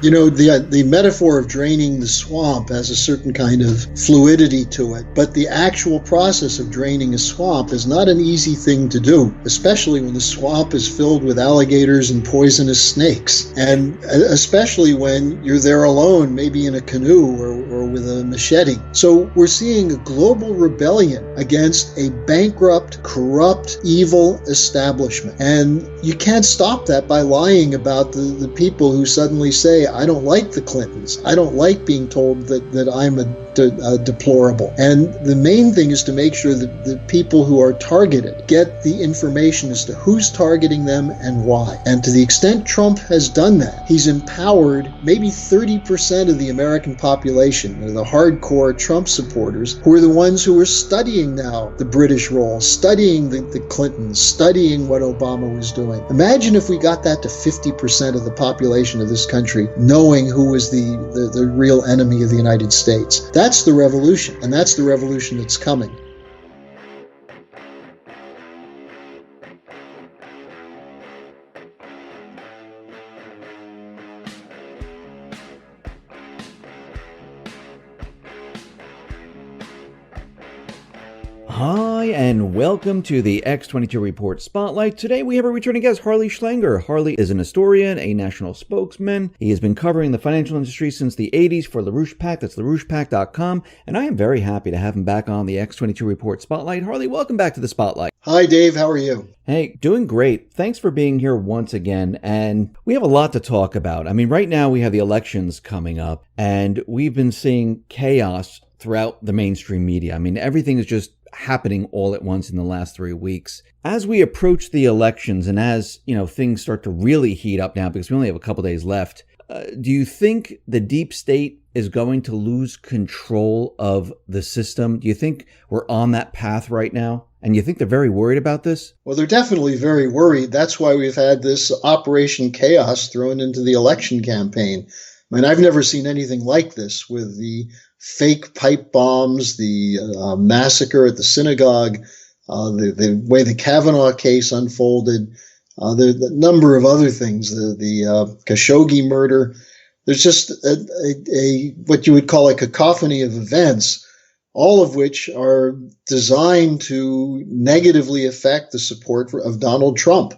You know, the metaphor of draining the swamp has a certain kind of fluidity to it, but the actual process of draining a swamp is not an easy thing to do, especially when the swamp is filled with alligators and poisonous snakes, and especially when you're there alone, maybe in a canoe or with a machete. So we're seeing a global rebellion against a bankrupt, corrupt, evil establishment. And you can't stop that by lying about the people who suddenly say, I don't like the Clintons. I don't like being told that I'm a deplorable. And the main thing is to make sure that the people who are targeted get the information as to who's targeting them and why. And to the extent Trump has done that, he's empowered maybe 30% of the American population, the hardcore Trump supporters, who are the ones who are studying now the British role, studying the Clintons, studying what Obama was doing. Imagine if we got that to 50% of the population of this country knowing who was the real enemy of the United States. That's the revolution, and that's the revolution that's coming. Hi, and welcome to the X22 Report Spotlight. Today we have a returning guest, Harley Schlanger. Harley is an historian, a national spokesman. He has been covering the financial industry since the 80s for LaRouchePAC. That's LaRouchePAC.com. And I am very happy to have him back on the X22 Report Spotlight. Harley, welcome back to the Spotlight. Hi, Dave. How are you? Hey, doing great. Thanks for being here once again. And we have a lot to talk about. I mean, right now we have the elections coming up, and we've been seeing chaos throughout the mainstream media. I mean, everything is just happening all at once in the last 3 weeks. As we approach the elections and as, things start to really heat up now because we only have a couple days left, do you think the deep state is going to lose control of the system? Do you think we're on that path right now? And you think they're very worried about this? Well, they're definitely very worried. That's why we've had this Operation Chaos thrown into the election campaign. I mean, I've never seen anything like this with the fake pipe bombs, the massacre at the synagogue, the way the Kavanaugh case unfolded, the number of other things, the Khashoggi murder. There's just a what you would call a cacophony of events, all of which are designed to negatively affect the support of Donald Trump.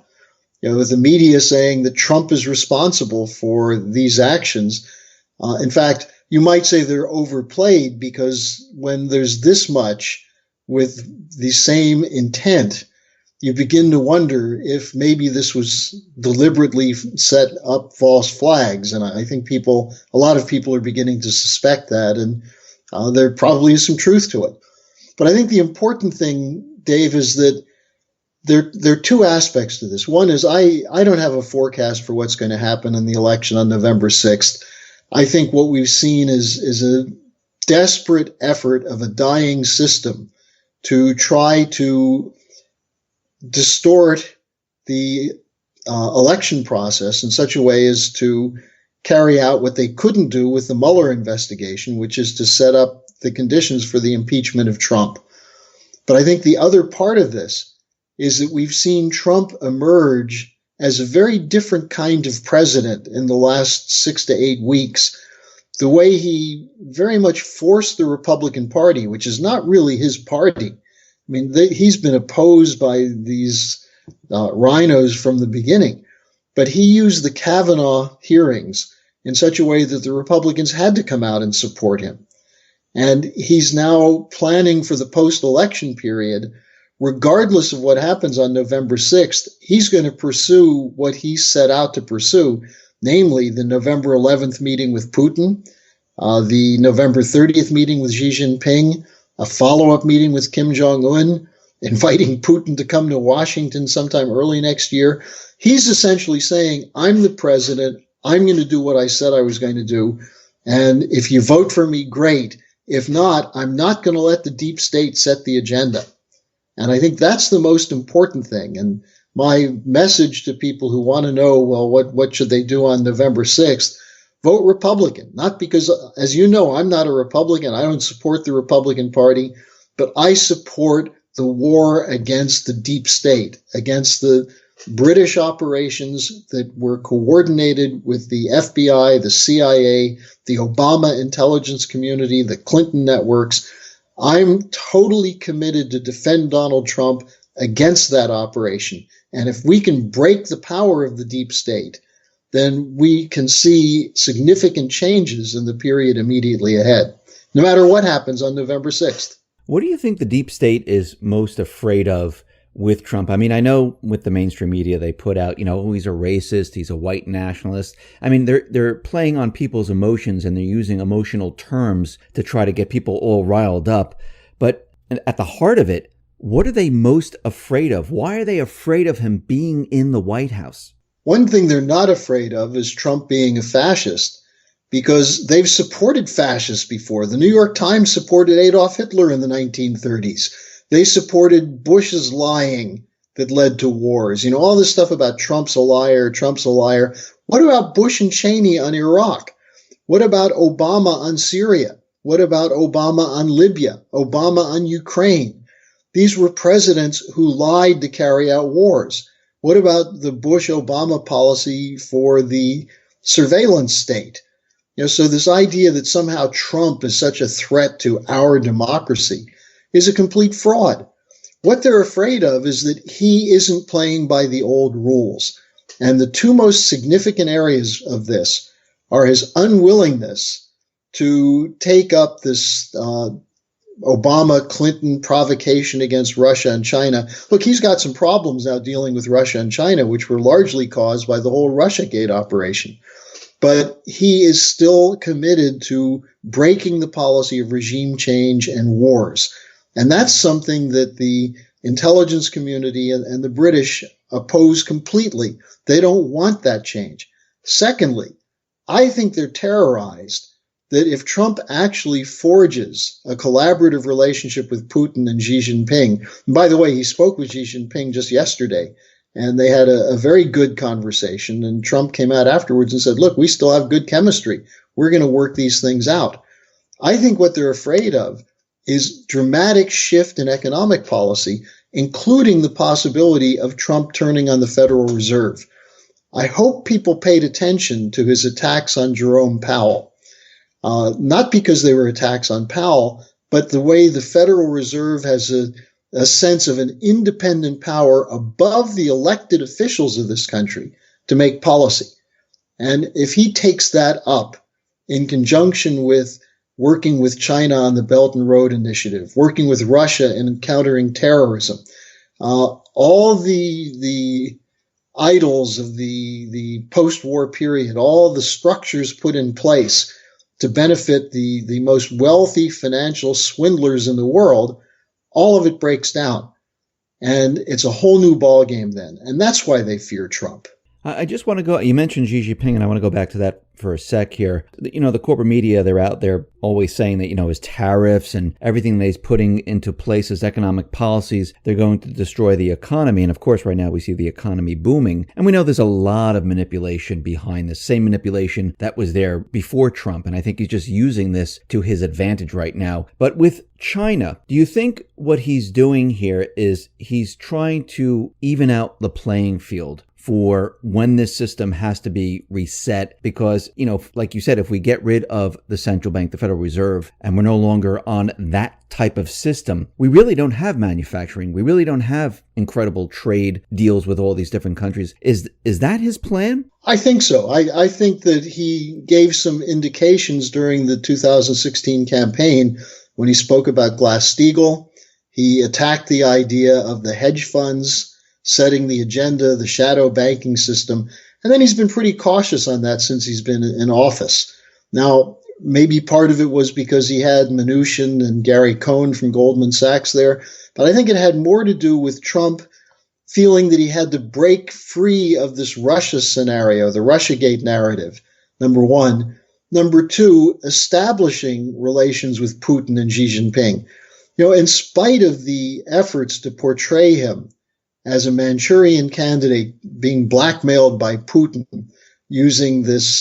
With the media saying that Trump is responsible for these actions. In fact, you might say they're overplayed because when there's this much with the same intent, you begin to wonder if maybe this was deliberately set up false flags. And I think a lot of people are beginning to suspect that, and there probably is some truth to it. But I think the important thing, Dave, is that there are two aspects to this. One is I don't have a forecast for what's going to happen in the election on November 6th. I think what we've seen is a desperate effort of a dying system to try to distort the election process in such a way as to carry out what they couldn't do with the Mueller investigation, which is to set up the conditions for the impeachment of Trump. But I think the other part of this is that we've seen Trump emerge as a very different kind of president in the last 6 to 8 weeks. The way he very much forced the Republican Party, which is not really his party. I mean, he's been opposed by these rhinos from the beginning, but he used the Kavanaugh hearings in such a way that the Republicans had to come out and support him. And he's now planning for the post-election period. Regardless of what happens on November 6th, he's going to pursue what he set out to pursue, namely the November 11th meeting with Putin, the November 30th meeting with Xi Jinping, a follow-up meeting with Kim Jong-un, inviting Putin to come to Washington sometime early next year. He's essentially saying, I'm the president. I'm going to do what I said I was going to do. And if you vote for me, great. If not, I'm not going to let the deep state set the agenda. And I think that's the most important thing. And my message to people who want to know, well, what should they do on November 6th? Vote Republican. Not because, as you know, I'm not a Republican. I don't support the Republican Party, but I support the war against the deep state, against the British operations that were coordinated with the FBI, the CIA, the Obama intelligence community, the Clinton networks. I'm totally committed to defend Donald Trump against that operation. And if we can break the power of the deep state, then we can see significant changes in the period immediately ahead, no matter what happens on November 6th. What do you think the deep state is most afraid of with Trump? I mean, I know with the mainstream media, they put out, oh, he's a racist, he's a white nationalist. I mean, they're playing on people's emotions and they're using emotional terms to try to get people all riled up. But at the heart of it, what are they most afraid of? Why are they afraid of him being in the White House? One thing they're not afraid of is Trump being a fascist, because they've supported fascists before. The New York Times supported Adolf Hitler in the 1930s. They supported Bush's lying that led to wars. All this stuff about Trump's a liar, Trump's a liar. What about Bush and Cheney on Iraq? What about Obama on Syria? What about Obama on Libya? Obama on Ukraine? These were presidents who lied to carry out wars. What about the Bush-Obama policy for the surveillance state? So this idea that somehow Trump is such a threat to our democracy is a complete fraud. What they're afraid of is that he isn't playing by the old rules. And the two most significant areas of this are his unwillingness to take up this Obama-Clinton provocation against Russia and China. Look, he's got some problems now dealing with Russia and China, which were largely caused by the whole Russiagate operation. But he is still committed to breaking the policy of regime change and wars. And that's something that the intelligence community and the British oppose completely. They don't want that change. Secondly, I think they're terrorized that if Trump actually forges a collaborative relationship with Putin and Xi Jinping, and by the way, he spoke with Xi Jinping just yesterday, and they had a very good conversation, and Trump came out afterwards and said, look, we still have good chemistry. We're going to work these things out. I think what they're afraid of is dramatic shift in economic policy, including the possibility of Trump turning on the Federal Reserve. I hope people paid attention to his attacks on Jerome Powell. Not because they were attacks on Powell, but the way the Federal Reserve has a sense of an independent power above the elected officials of this country to make policy. And if he takes that up in conjunction with working with China on the Belt and Road Initiative, working with Russia in countering terrorism, all the idols of the post-war period, all the structures put in place to benefit the most wealthy financial swindlers in the world, all of it breaks down. And it's a whole new ballgame then. And that's why they fear Trump. I just want to go, you mentioned Xi Jinping, and I want to go back to that for a sec here. The corporate media, they're out there always saying that, his tariffs and everything that he's putting into place as economic policies, they're going to destroy the economy. And of course, right now we see the economy booming. And we know there's a lot of manipulation behind this, same manipulation that was there before Trump. And I think he's just using this to his advantage right now. But with China, do you think what he's doing here is he's trying to even out the playing field for when this system has to be reset? Because, like you said, if we get rid of the central bank, the Federal Reserve, and we're no longer on that type of system, we really don't have manufacturing. We really don't have incredible trade deals with all these different countries. Is that his plan? I think so. I think that he gave some indications during the 2016 campaign when he spoke about Glass-Steagall. He attacked the idea of the hedge funds setting the agenda, the shadow banking system. And then he's been pretty cautious on that since he's been in office. Now, maybe part of it was because he had Mnuchin and Gary Cohn from Goldman Sachs there. But I think it had more to do with Trump feeling that he had to break free of this Russia scenario, the Russiagate narrative, number one. Number two, establishing relations with Putin and Xi Jinping. In spite of the efforts to portray him as a Manchurian candidate being blackmailed by Putin using this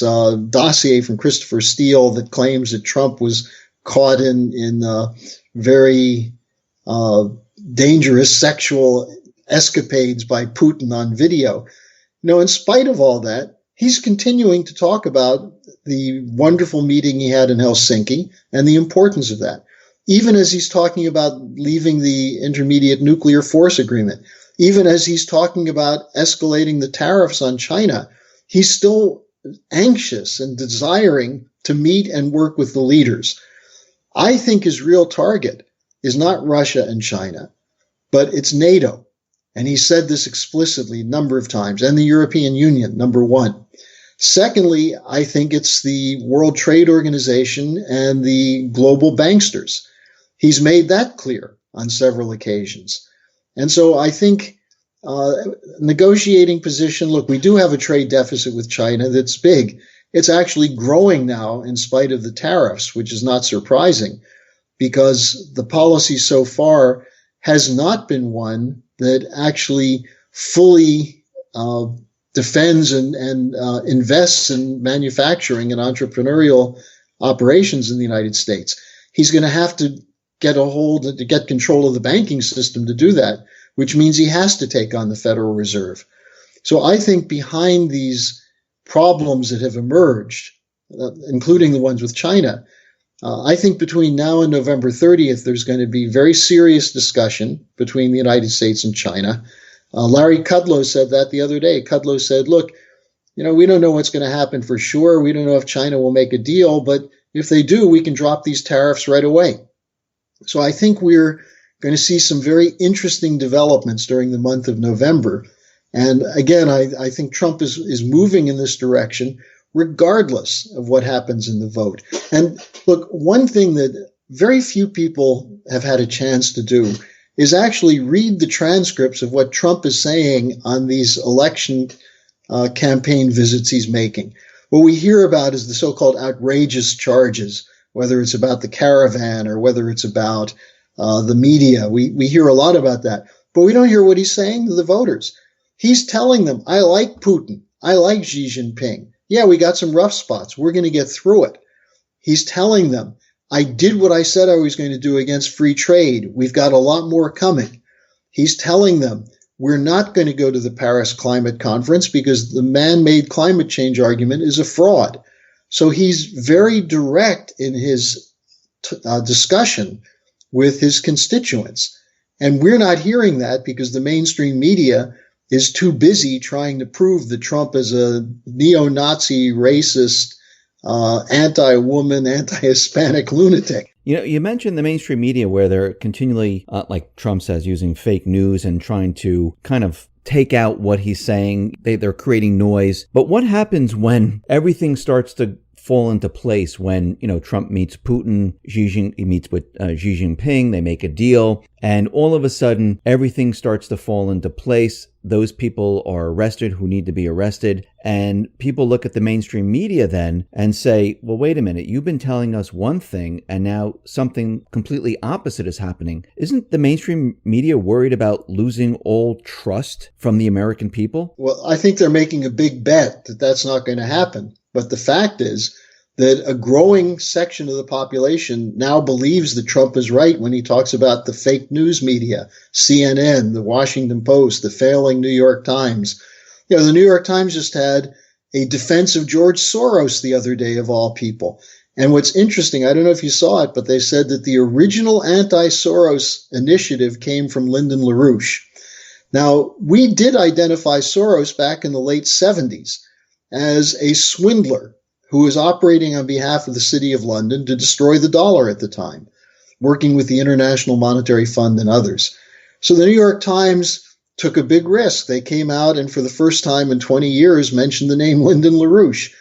dossier from Christopher Steele that claims that Trump was caught in very dangerous sexual escapades by Putin on video. In spite of all that, he's continuing to talk about the wonderful meeting he had in Helsinki and the importance of that. Even as he's talking about leaving the Intermediate Nuclear Force Agreement, even as he's talking about escalating the tariffs on China, he's still anxious and desiring to meet and work with the leaders. I think his real target is not Russia and China, but it's NATO. And he said this explicitly a number of times, and the European Union, number one. Secondly, I think it's the World Trade Organization and the global banksters. He's made that clear on several occasions. And so I think negotiating position, look, we do have a trade deficit with China that's big. It's actually growing now in spite of the tariffs, which is not surprising because the policy so far has not been one that actually fully defends and invests in manufacturing and entrepreneurial operations in the United States. He's going to have to get control of the banking system to do that, which means he has to take on the Federal Reserve. So I think behind these problems that have emerged, including the ones with China, I think between now and November 30th, there's going to be very serious discussion between the United States and China. Larry Kudlow said that the other day. Kudlow said, look, we don't know what's going to happen for sure. We don't know if China will make a deal, but if they do, we can drop these tariffs right away. So I think we're going to see some very interesting developments during the month of November. And again, I think Trump is moving in this direction, regardless of what happens in the vote. And look, one thing that very few people have had a chance to do is actually read the transcripts of what Trump is saying on these election campaign visits he's making. What we hear about is the so-called outrageous charges, whether it's about the caravan or whether it's about the media. We hear a lot about that, but we don't hear what he's saying to the voters. He's telling them, I like Putin. I like Xi Jinping. Yeah, we got some rough spots. We're going to get through it. He's telling them, I did what I said I was going to do against free trade. We've got a lot more coming. He's telling them, we're not going to go to the Paris Climate Conference because the man-made climate change argument is a fraud. So he's very direct in his discussion with his constituents. And we're not hearing that because the mainstream media is too busy trying to prove that Trump is a neo-Nazi, racist, anti-woman, anti-Hispanic lunatic. You mentioned the mainstream media where they're continually, like Trump says, using fake news and trying to kind of take out what he's saying. They're creating noise. But what happens when everything starts to fall into place, when, Trump meets Putin, he meets with Xi Jinping, they make a deal, and all of a sudden everything starts to fall into place. Those people are arrested who need to be arrested, and people look at the mainstream media then and say, well, wait a minute, you've been telling us one thing and now something completely opposite is happening. Isn't the mainstream media worried about losing all trust from the American people? Well, I think they're making a big bet that that's not going to happen. But the fact is that a growing section of the population now believes that Trump is right when he talks about the fake news media, CNN, the Washington Post, the failing New York Times. The New York Times just had a defense of George Soros the other day, of all people. And what's interesting, I don't know if you saw it, but they said that the original anti-Soros initiative came from Lyndon LaRouche. Now, we did identify Soros back in the late 70s as a swindler who was operating on behalf of the City of London to destroy the dollar at the time, working with the International Monetary Fund and others. So the New York Times took a big risk. They came out and for the first time in 20 years mentioned the name Lyndon LaRouche.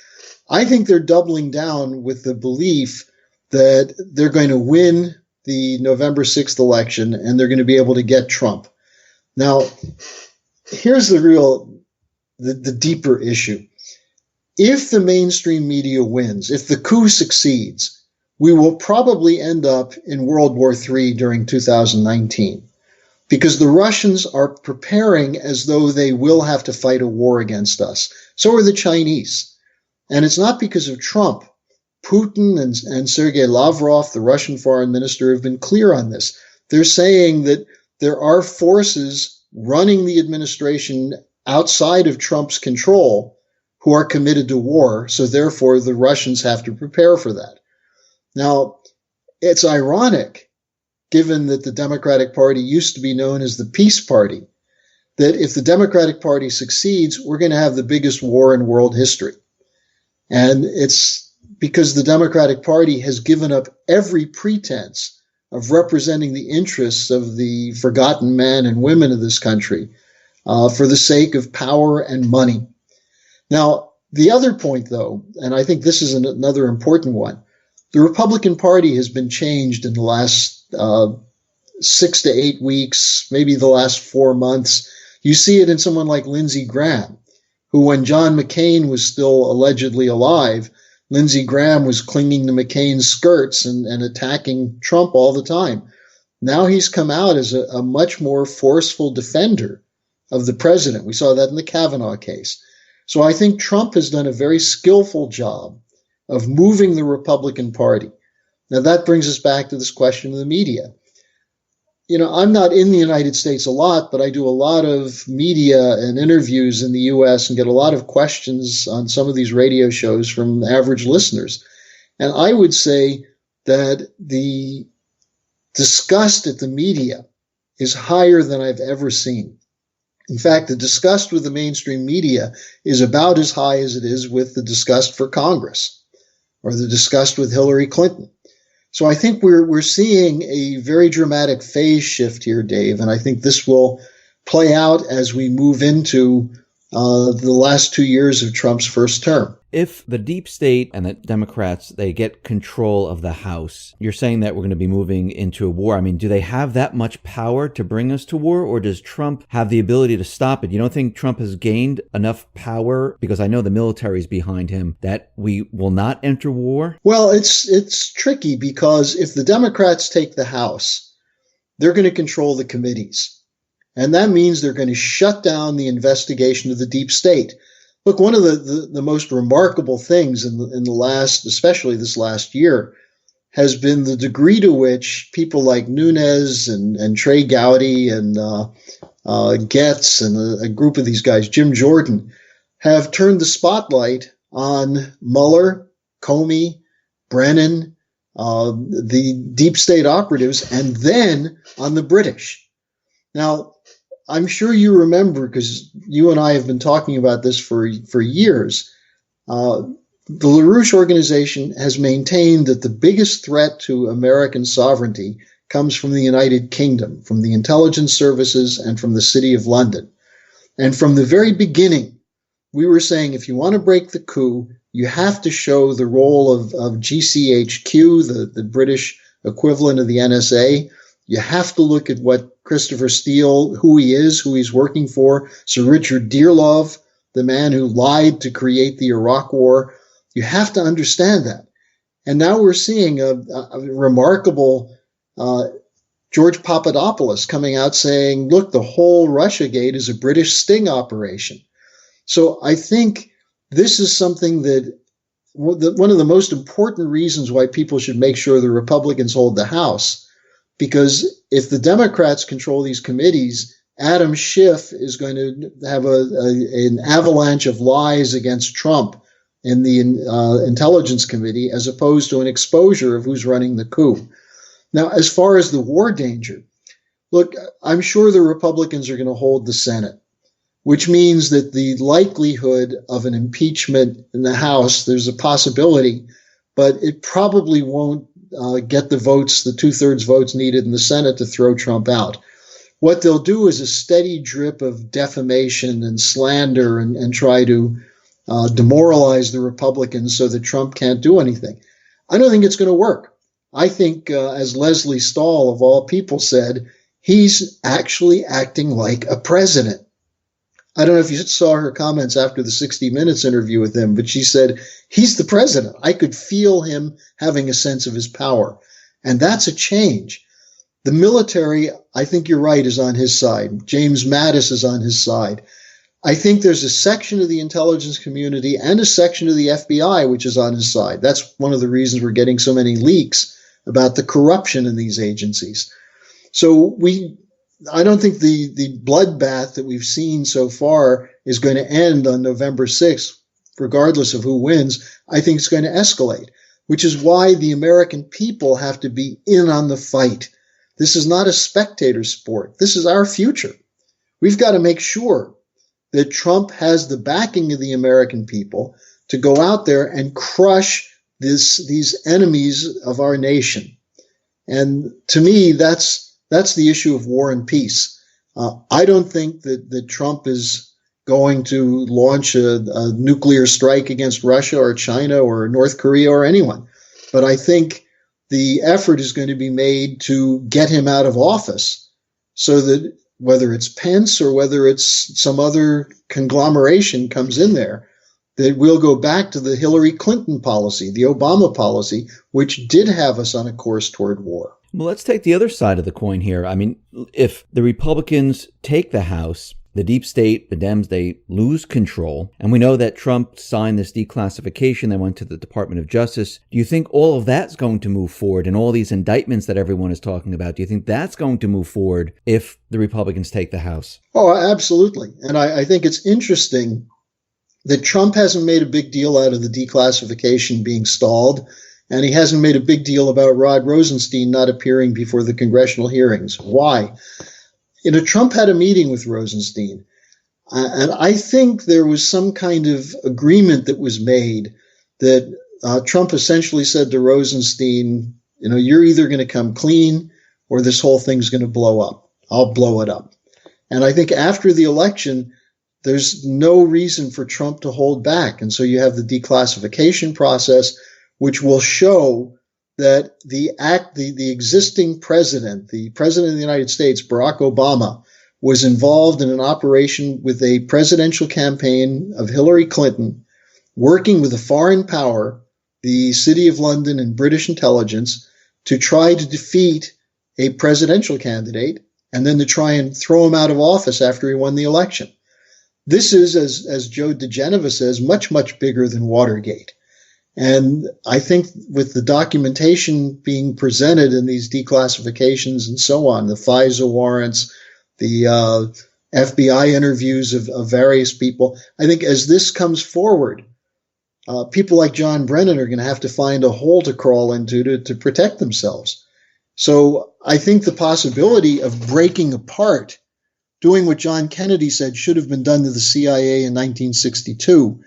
I think they're doubling down with the belief that they're going to win the November 6th election and they're going to be able to get Trump. Now, here's the deeper issue. If the mainstream media wins, if the coup succeeds, we will probably end up in World War III during 2019 because the Russians are preparing as though they will have to fight a war against us. So are the Chinese. And it's not because of Trump. Putin and Sergei Lavrov, the Russian foreign minister, have been clear on this. They're saying that there are forces running the administration outside of Trump's control who are committed to war. So therefore, the Russians have to prepare for that. Now, it's ironic, given that the Democratic Party used to be known as the Peace Party, that if the Democratic Party succeeds, we're going to have the biggest war in world history. And it's because the Democratic Party has given up every pretense of representing the interests of the forgotten men and women of this country for the sake of power and money. Now, the other point, though, and I think this is another important one, the Republican Party has been changed in the last 6 to 8 weeks, maybe the last 4 months. You see it in someone like Lindsey Graham, who when John McCain was still allegedly alive, Lindsey Graham was clinging to McCain's skirts and attacking Trump all the time. Now he's come out as a much more forceful defender of the president. We saw that in the Kavanaugh case. So I think Trump has done a very skillful job of moving the Republican Party. Now that brings us back to this question of the media. You know, I'm not in the United States a lot, but I do a lot of media and interviews in the U.S. and get a lot of questions on some of these radio shows from average listeners. And I would say that the disgust at the media is higher than I've ever seen. In fact, the disgust with the mainstream media is about as high as it is with the disgust for Congress or the disgust with Hillary Clinton. So I think we're seeing a very dramatic phase shift here, Dave, and I think this will play out as we move into the last 2 years of Trump's first term. If the deep state and the Democrats, they get control of the House, you're saying that we're going to be moving into a war. I mean, do they have that much power to bring us to war, or does Trump have the ability to stop it? You don't think Trump has gained enough power, because I know the military is behind him, that we will not enter war? Well, it's tricky, because if the Democrats take the House, they're going to control the committees. And that means they're going to shut down the investigation of the deep state. Look, one of the most remarkable things in the last, especially this last year, has been the degree to which people like Nunes and Trey Gowdy and Getz and a group of these guys, Jim Jordan, have turned the spotlight on Mueller, Comey, Brennan, the deep state operatives, and then on the British. Now, I'm sure you remember, because you and I have been talking about this for years. The LaRouche organization has maintained that the biggest threat to American sovereignty comes from the United Kingdom, from the intelligence services, and from the City of London. And from the very beginning, we were saying if you want to break the coup, you have to show the role of GCHQ, the British equivalent of the NSA. You have to look at what Christopher Steele, who he is, who he's working for, Sir Richard Dearlove, the man who lied to create the Iraq War. You have to understand that. And now we're seeing a remarkable George Papadopoulos coming out saying, look, the whole Russiagate is a British sting operation. So I think this is something that one of the most important reasons why people should make sure the Republicans hold the House. Because if the Democrats control these committees, Adam Schiff is going to have an avalanche of lies against Trump in the Intelligence Committee, as opposed to an exposure of who's running the coup. Now, as far as the war danger, look, I'm sure the Republicans are going to hold the Senate, which means that the likelihood of an impeachment in the House, there's a possibility, but it probably won't get the votes, the 2/3 votes needed in the Senate to throw Trump out. What they'll do is a steady drip of defamation and slander and try to demoralize the Republicans so that Trump can't do anything. I don't think it's going to work. I think, as Leslie Stahl, of all people, said, he's actually acting like a president. I don't know if you saw her comments after the 60 Minutes interview with him, but she said, he's the president. I could feel him having a sense of his power. And that's a change. The military, I think you're right, is on his side. James Mattis is on his side. I think there's a section of the intelligence community and a section of the FBI which is on his side. That's one of the reasons we're getting so many leaks about the corruption in these agencies. So I don't think the bloodbath that we've seen so far is going to end on November 6th, regardless of who wins. I think it's going to escalate, which is why the American people have to be in on the fight. This is not a spectator sport. This is our future. We've got to make sure that Trump has the backing of the American people to go out there and crush these enemies of our nation. And to me, that's the issue of war and peace. I don't think that Trump is going to launch a nuclear strike against Russia or China or North Korea or anyone. But I think the effort is going to be made to get him out of office so that whether it's Pence or whether it's some other conglomeration comes in there, that we'll go back to the Hillary Clinton policy, the Obama policy, which did have us on a course toward war. Well, let's take the other side of the coin here. I mean, if the Republicans take the House, the deep state, the Dems, they lose control. And we know that Trump signed this declassification that went to the Department of Justice. Do you think all of that's going to move forward, and all these indictments that everyone is talking about, do you think that's going to move forward if the Republicans take the House? Oh, absolutely. And I think it's interesting that Trump hasn't made a big deal out of the declassification being stalled. And he hasn't made a big deal about Rod Rosenstein not appearing before the congressional hearings. Why? Trump had a meeting with Rosenstein, and I think there was some kind of agreement that was made that Trump essentially said to Rosenstein, you're either going to come clean or this whole thing's going to blow up. I'll blow it up. And I think after the election, there's no reason for Trump to hold back. And so you have the declassification process, which will show that the existing president, the president of the United States, Barack Obama, was involved in an operation with a presidential campaign of Hillary Clinton, working with a foreign power, the City of London and British intelligence, to try to defeat a presidential candidate and then to try and throw him out of office after he won the election. This is, as Joe DeGeneva says, much, much bigger than Watergate. And I think with the documentation being presented in these declassifications and so on, the FISA warrants, the FBI interviews of various people, I think as this comes forward, people like John Brennan are going to have to find a hole to crawl into to protect themselves. So I think the possibility of breaking apart, doing what John Kennedy said should have been done to the CIA in 1962,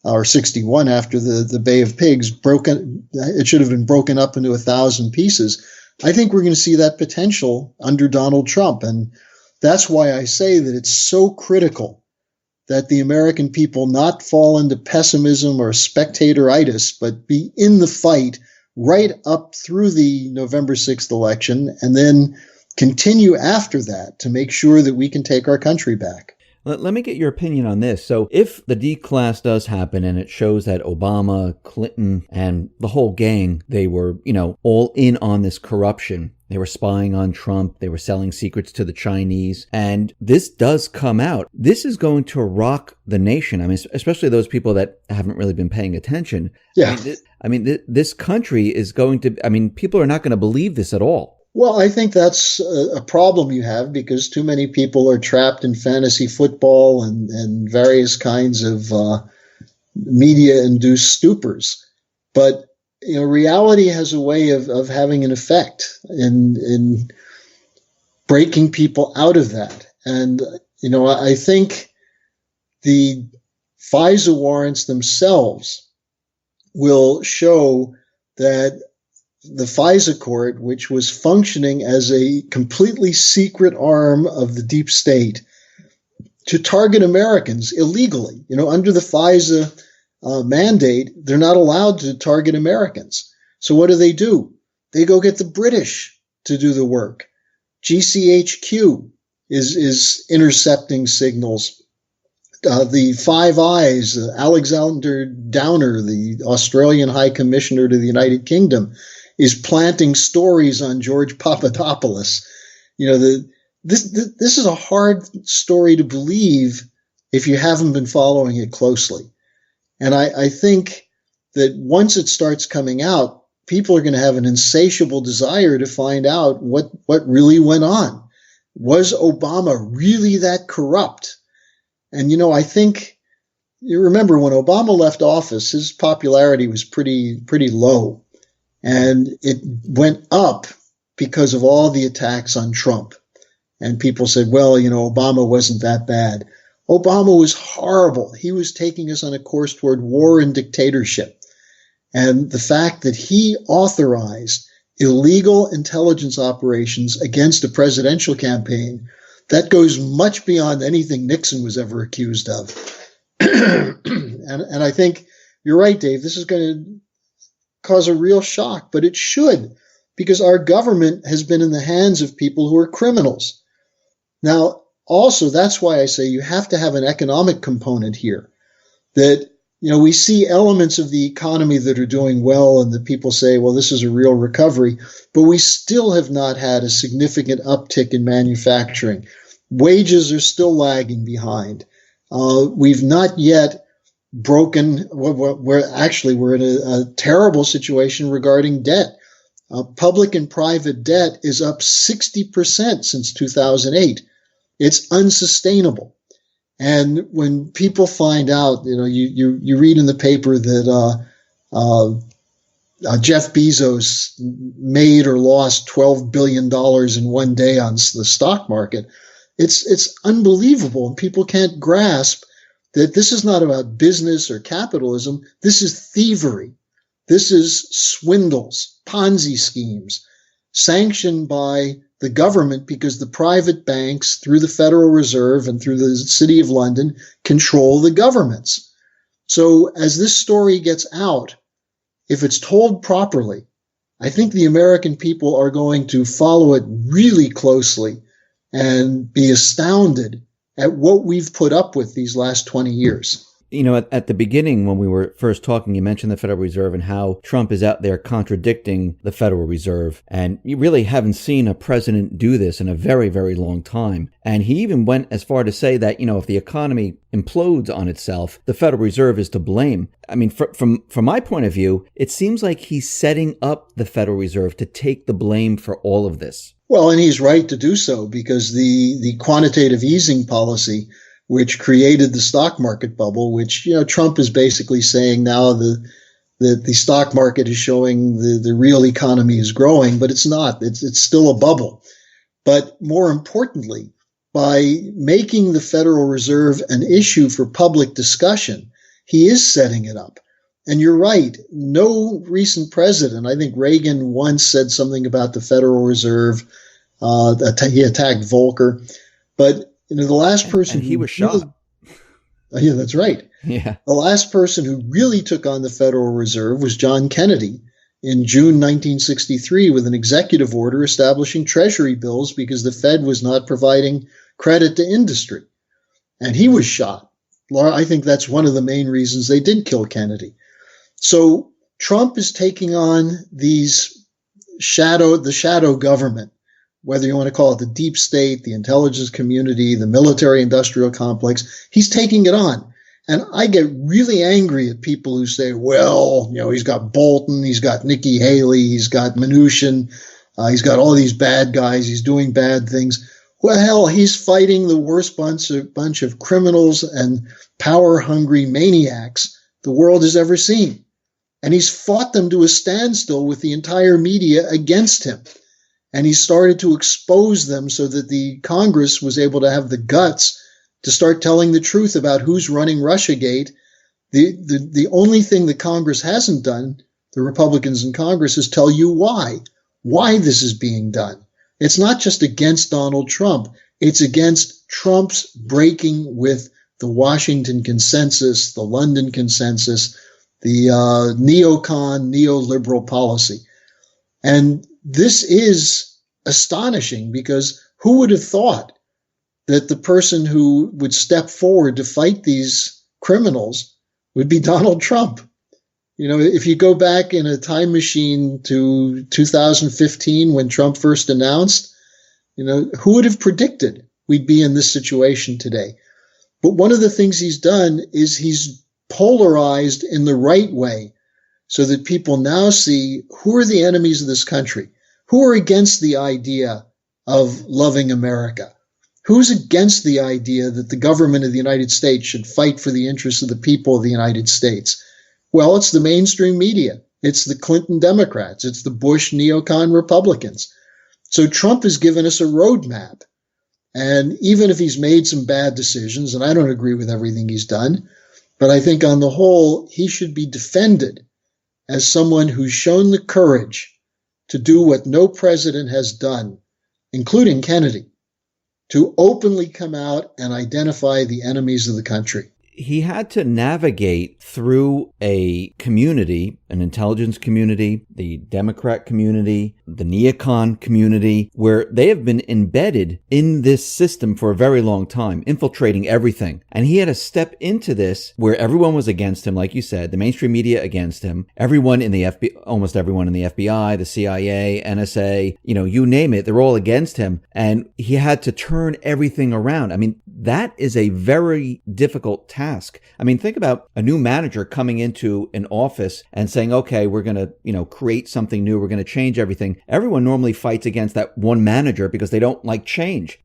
or 61 after the Bay of Pigs, it should have been broken up into 1,000 pieces. I think we're going to see that potential under Donald Trump. And that's why I say that it's so critical that the American people not fall into pessimism or spectatoritis, but be in the fight right up through the November 6th election, and then continue after that to make sure that we can take our country back. Let me get your opinion on this. So if the declass does happen and it shows that Obama, Clinton, and the whole gang, they were, all in on this corruption. They were spying on Trump. They were selling secrets to the Chinese. And this does come out. This is going to rock the nation. I mean, especially those people that haven't really been paying attention. Yeah. This country is going to, people are not going to believe this at all. Well, I think that's a problem you have because too many people are trapped in fantasy football and various kinds of media-induced stupors. But, reality has a way of having an effect in breaking people out of that. And, I think the FISA warrants themselves will show that the FISA court, which was functioning as a completely secret arm of the deep state to target Americans illegally, under the FISA mandate, they're not allowed to target Americans. So what do? They go get the British to do the work. GCHQ is intercepting signals. The Five Eyes, Alexander Downer, the Australian High Commissioner to the United Kingdom, is planting stories on George Papadopoulos. This is a hard story to believe if you haven't been following it closely. And I think that once it starts coming out, people are going to have an insatiable desire to find out what really went on. Was Obama really that corrupt? And, I think you remember when Obama left office, his popularity was pretty low. And it went up because of all the attacks on Trump. And people said, well, Obama wasn't that bad. Obama was horrible. He was taking us on a course toward war and dictatorship. And the fact that he authorized illegal intelligence operations against a presidential campaign, that goes much beyond anything Nixon was ever accused of. And I think you're right, Dave. This is going to cause a real shock, but it should, because our government has been in the hands of people who are criminals. Now, also, that's why I say you have to have an economic component here. That, we see elements of the economy that are doing well and that people say, well, this is a real recovery, but we still have not had a significant uptick in manufacturing. Wages are still lagging behind. We've not yet broken, we're in a terrible situation regarding debt. Public and private debt is up 60% since 2008. It's unsustainable. And when people find out, you read in the paper that Jeff Bezos made or lost $12 billion in one day on the stock market, it's unbelievable. And people can't grasp that this is not about business or capitalism. This is thievery. This is swindles, Ponzi schemes, sanctioned by the government because the private banks, through the Federal Reserve and through the City of London, control the governments. So as this story gets out, if it's told properly, I think the American people are going to follow it really closely and be astounded at what we've put up with these last 20 years. At the beginning, when we were first talking, you mentioned the Federal Reserve and how Trump is out there contradicting the Federal Reserve. And you really haven't seen a president do this in a very, very long time. And he even went as far to say that, if the economy implodes on itself, the Federal Reserve is to blame. I mean, from my point of view, it seems like he's setting up the Federal Reserve to take the blame for all of this. Well, and he's right to do so, because the quantitative easing policy, which created the stock market bubble, which, Trump is basically saying now that the stock market is showing the real economy is growing, but it's not. It's still a bubble. But more importantly, by making the Federal Reserve an issue for public discussion, he is setting it up. And you're right. No recent president, I think Reagan once said something about the Federal Reserve. He attacked Volcker. But the last person and he was shot. Yeah, that's right. Yeah. The last person who really took on the Federal Reserve was John Kennedy in June 1963 with an executive order establishing treasury bills because the Fed was not providing credit to industry. And he was shot. I think that's one of the main reasons they did kill Kennedy. So Trump is taking on the shadow government, whether you want to call it the deep state, the intelligence community, the military-industrial complex. He's taking it on. And I get really angry at people who say, well, he's got Bolton, he's got Nikki Haley, he's got Mnuchin, he's got all these bad guys, he's doing bad things. Well, hell, he's fighting the worst bunch of criminals and power-hungry maniacs the world has ever seen. And he's fought them to a standstill with the entire media against him. And he started to expose them so that the Congress was able to have the guts to start telling the truth about who's running Russiagate. The only thing the Congress hasn't done, the Republicans in Congress, is tell you why this is being done. It's not just against Donald Trump. It's against Trump's breaking with the Washington consensus, the London consensus, the neoliberal policy. And this is astonishing, because who would have thought that the person who would step forward to fight these criminals would be Donald Trump? If you go back in a time machine to 2015 when Trump first announced, who would have predicted we'd be in this situation today? But one of the things he's done is he's polarized in the right way so that people now see who are the enemies of this country, who are against the idea of loving America? Who's against the idea that the government of the United States should fight for the interests of the people of the United States? Well, it's the mainstream media. It's the Clinton Democrats. It's the Bush neocon Republicans. So Trump has given us a roadmap. And even if he's made some bad decisions, and I don't agree with everything he's done, but I think on the whole, he should be defended as someone who's shown the courage to do what no president has done, including Kennedy, to openly come out and identify the enemies of the country. He had to navigate through a community, an intelligence community, the Democrat community, the neocon community, where they have been embedded in this system for a very long time, infiltrating everything. And he had to step into this where everyone was against him, like you said, the mainstream media against him, everyone in the FBI, almost everyone in the FBI, the CIA, NSA, you name it, they're all against him. And he had to turn everything around. I mean, that is a very difficult task. I mean, think about a new manager coming into an office and saying, okay, we're going to, create something new. We're going to change everything. Everyone normally fights against that one manager because they don't like change.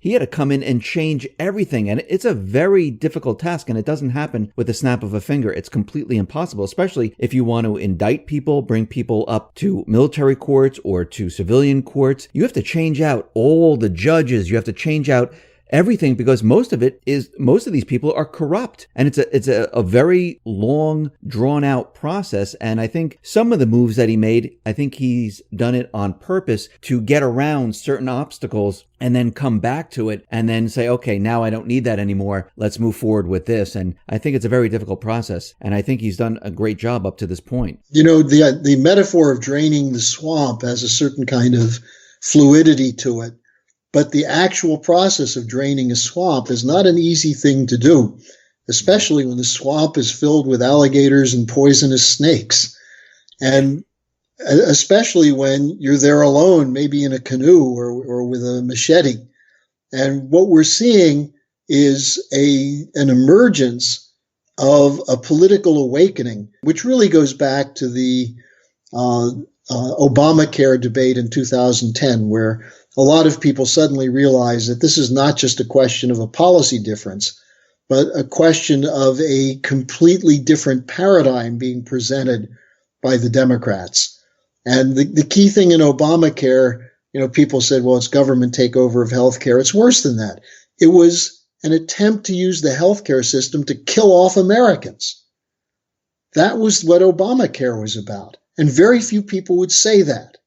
He had to come in and change everything. And it's a very difficult task. And it doesn't happen with the snap of a finger. It's completely impossible, especially if you want to indict people, bring people up to military courts or to civilian courts. You have to change out all the judges. You have to change out everything, because most of these people are corrupt, and it's a very long, drawn out process. And I think some of the moves that he made, I think he's done it on purpose to get around certain obstacles and then come back to it and then say, okay, now I don't need that anymore. Let's move forward with this. And I think it's a very difficult process. And I think he's done a great job up to this point. The metaphor of draining the swamp has a certain kind of fluidity to it. But the actual process of draining a swamp is not an easy thing to do, especially when the swamp is filled with alligators and poisonous snakes. And especially when you're there alone, maybe in a canoe or with a machete. And what we're seeing is an emergence of a political awakening, which really goes back to the Obamacare debate in 2010, where a lot of people suddenly realize that this is not just a question of a policy difference, but a question of a completely different paradigm being presented by the Democrats. And the key thing in Obamacare, people said, well, it's government takeover of healthcare. It's worse than that. It was an attempt to use the healthcare system to kill off Americans. That was what Obamacare was about. And very few people would say that.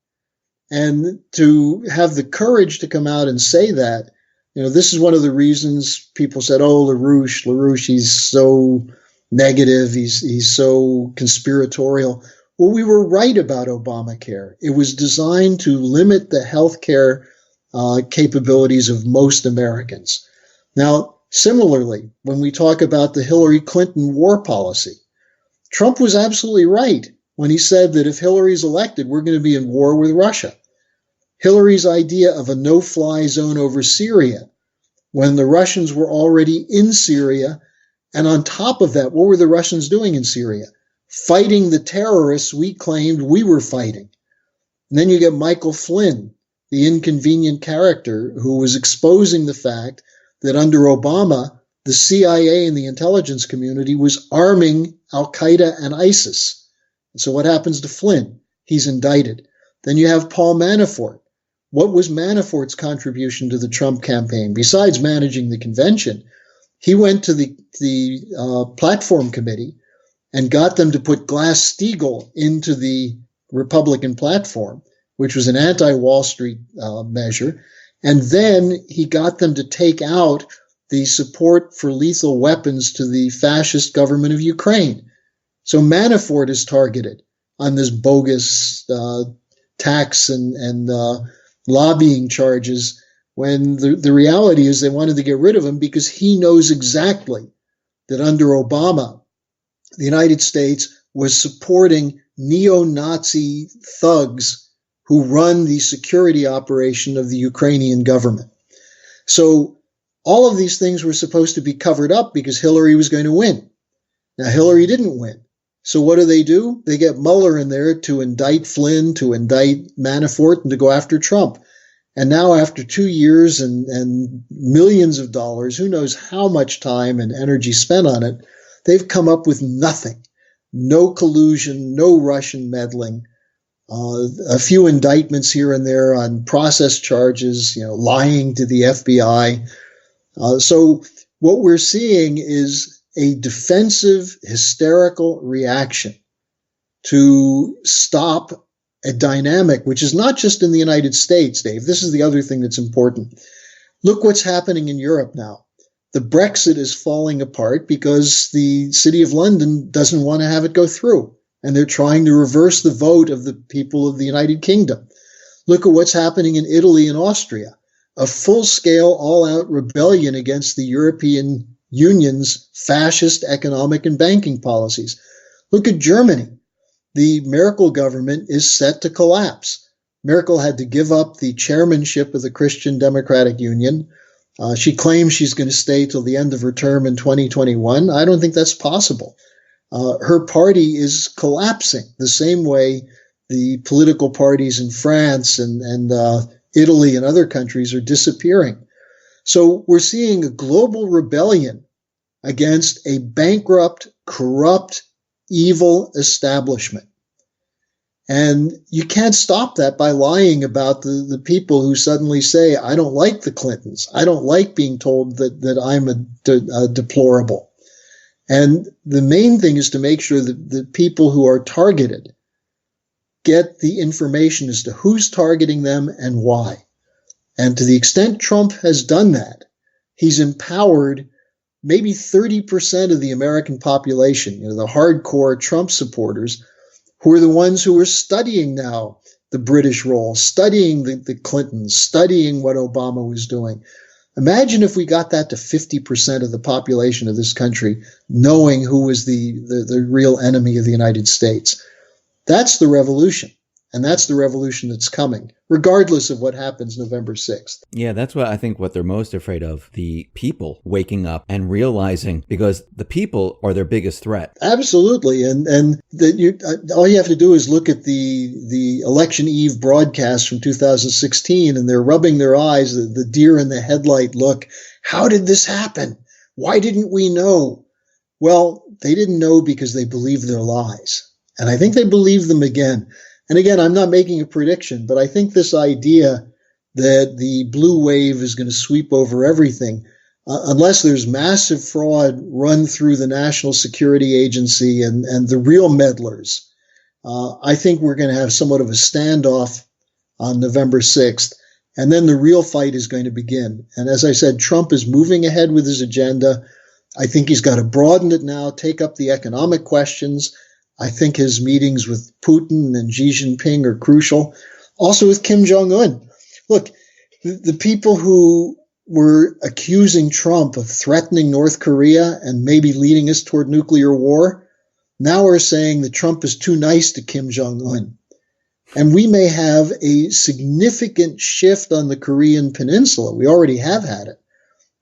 And to have the courage to come out and say that, this is one of the reasons people said, oh, LaRouche, he's so negative. He's so conspiratorial. Well, we were right about Obamacare. It was designed to limit the healthcare capabilities of most Americans. Now, similarly, when we talk about the Hillary Clinton war policy, Trump was absolutely right when he said that if Hillary's elected, we're going to be in war with Russia. Hillary's idea of a no-fly zone over Syria, when the Russians were already in Syria, and on top of that, what were the Russians doing in Syria? Fighting the terrorists we claimed we were fighting. And then you get Michael Flynn, the inconvenient character who was exposing the fact that under Obama, the CIA and the intelligence community was arming Al-Qaeda and ISIS. So what happens to Flynn? He's indicted. Then you have Paul Manafort. What was Manafort's contribution to the Trump campaign? Besides managing the convention, he went to the platform committee and got them to put Glass-Steagall into the Republican platform, which was an anti-Wall Street measure. And then he got them to take out the support for lethal weapons to the fascist government of Ukraine. So Manafort is targeted on this bogus tax and lobbying charges, when the reality is they wanted to get rid of him because he knows exactly that under Obama, the United States was supporting neo-Nazi thugs who run the security operation of the Ukrainian government. So all of these things were supposed to be covered up because Hillary was going to win. Now, Hillary didn't win. So what do? They get Mueller in there to indict Flynn, to indict Manafort, and to go after Trump. And now after 2 years and millions of dollars, who knows how much time and energy spent on it, they've come up with nothing. No collusion, no Russian meddling, a few indictments here and there on process charges, lying to the FBI. So what we're seeing is a defensive, hysterical reaction to stop a dynamic, which is not just in the United States, Dave. This is the other thing that's important. Look what's happening in Europe now. The Brexit is falling apart because the City of London doesn't want to have it go through, and they're trying to reverse the vote of the people of the United Kingdom. Look at what's happening in Italy and Austria, a full-scale, all-out rebellion against the European Union's fascist economic and banking policies. Look at Germany. The Merkel government is set to collapse. Merkel had to give up the chairmanship of the Christian Democratic Union. She claims she's going to stay till the end of her term in 2021. I don't think that's possible. Her party is collapsing the same way the political parties in France and Italy and other countries are disappearing. So we're seeing a global rebellion against a bankrupt, corrupt, evil establishment. And you can't stop that by lying about the people who suddenly say, I don't like the Clintons. I don't like being told that I'm a deplorable. And the main thing is to make sure that the people who are targeted get the information as to who's targeting them and why. And to the extent Trump has done that, he's empowered maybe 30% of the American population, the hardcore Trump supporters, who are the ones who are studying now the British role, studying the Clintons, studying what Obama was doing. Imagine if we got that to 50% of the population of this country, knowing who was the real enemy of the United States. That's the revolution. And that's the revolution that's coming, regardless of what happens November 6th. Yeah, that's what I think what they're most afraid of, the people waking up and realizing, because the people are their biggest threat. Absolutely. And all you have to do is look at the election eve broadcast from 2016, and they're rubbing their eyes, the deer in the headlight look. How did this happen? Why didn't we know? Well, they didn't know because they believed their lies. And I think they believe them again. And again, I'm not making a prediction, but I think this idea that the blue wave is going to sweep over everything, unless there's massive fraud run through the National Security Agency and the real meddlers, I think we're going to have somewhat of a standoff on November 6th. And then the real fight is going to begin. And as I said, Trump is moving ahead with his agenda. I think he's got to broaden it now, take up the economic questions. I think his meetings with Putin and Xi Jinping are crucial. Also with Kim Jong-un. Look, the people who were accusing Trump of threatening North Korea and maybe leading us toward nuclear war now are saying that Trump is too nice to Kim Jong-un. And we may have a significant shift on the Korean Peninsula. We already have had it,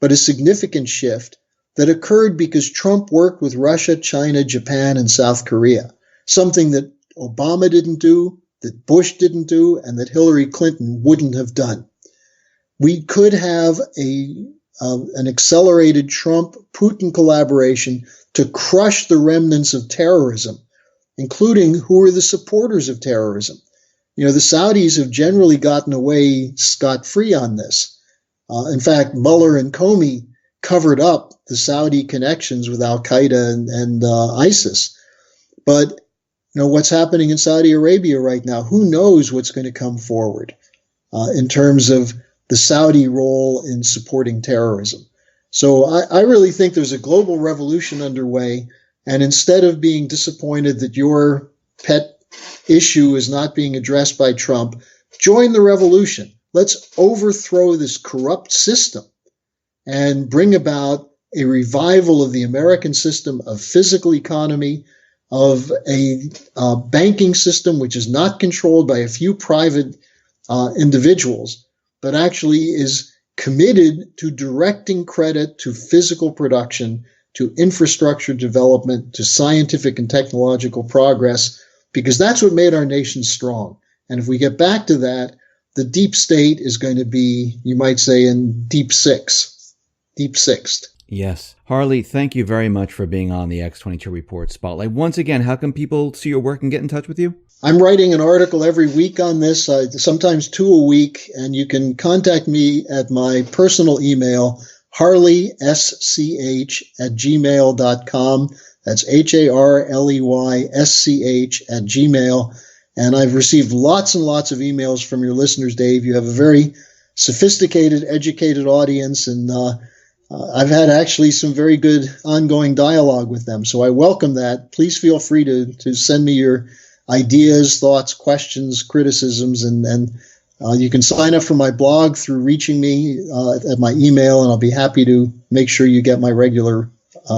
but a significant shift that occurred because Trump worked with Russia, China, Japan, and South Korea, something that Obama didn't do, that Bush didn't do, and that Hillary Clinton wouldn't have done. We could have an accelerated Trump-Putin collaboration to crush the remnants of terrorism, including who are the supporters of terrorism. The Saudis have generally gotten away scot-free on this. In fact, Mueller and Comey covered up the Saudi connections with Al-Qaeda and ISIS. But what's happening in Saudi Arabia right now, who knows what's going to come forward in terms of the Saudi role in supporting terrorism. So I really think there's a global revolution underway. And instead of being disappointed that your pet issue is not being addressed by Trump, join the revolution. Let's overthrow this corrupt system and bring about a revival of the American system of physical economy, of a banking system which is not controlled by a few private individuals, but actually is committed to directing credit to physical production, to infrastructure development, to scientific and technological progress, because that's what made our nation strong. And if we get back to that, the deep state is going to be, you might say, in deep sixth. Yes. Harley, thank you very much for being on the X22 Report Spotlight. Once again, how can people see your work and get in touch with you? I'm writing an article every week on this, sometimes 2 a week, and you can contact me at my personal email, harleysch@gmail.com. That's HARLEYSCH@gmail. And I've received lots and lots of emails from your listeners, Dave. You have a very sophisticated, educated audience, and I've had actually some very good ongoing dialogue with them. So I welcome that. Please feel free to send me your ideas, thoughts, questions, criticisms, and you can sign up for my blog through reaching me at my email, and I'll be happy to make sure you get my regular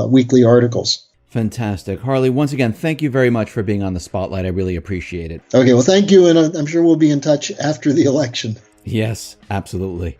weekly articles. Fantastic. Harley, once again, thank you very much for being on the Spotlight. I really appreciate it. Okay, well, thank you, and I'm sure we'll be in touch after the election. Yes, absolutely.